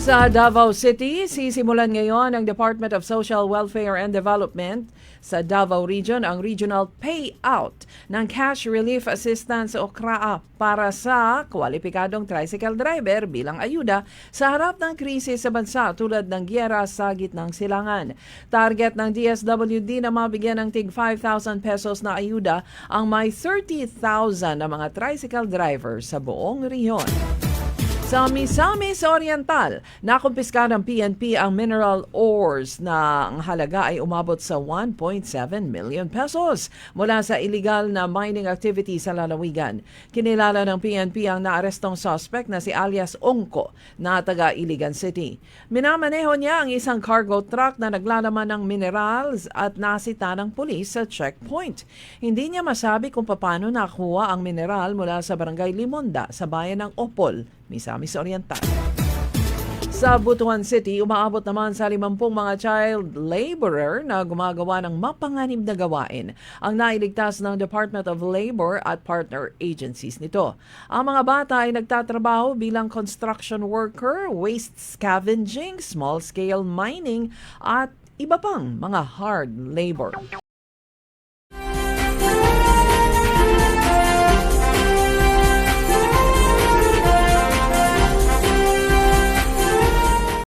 Sa Davao City, sisimulan ngayon ng Department of Social Welfare and Development sa Davao Region ang regional payout ng cash relief assistance o CRAA para sa kwalipikadong tricycle driver bilang ayuda sa harap ng krisis sa bansa tulad ng giyera sa gitnang silangan. Target ng DSWD na mabigyan ng tig 5,000 pesos na ayuda ang may 30,000 na mga tricycle driver sa buong rehiyon. Sa Misamis Oriental, nakumpiska ng PNP ang mineral ores na ang halaga ay umabot sa 1.7 million pesos mula sa illegal na mining activity sa lalawigan. Kinilala ng PNP ang naarestong suspect na si alias Ongko na taga Iligan City. Minamaneho niya ang isang cargo truck na naglalaman ng minerals at nasita ng pulis sa checkpoint. Hindi niya masabi kung paano nakuha ang mineral mula sa barangay Limonda sa bayan ng Opol, Misamis Oriental. Sa Butuan City, umaabot naman sa 50 mga child laborer na gumagawa ng mapanganib na gawain ang nailigtas ng Department of Labor at partner agencies nito. Ang mga bata ay nagtatrabaho bilang construction worker, waste scavenging, small-scale mining at iba pang mga hard labor.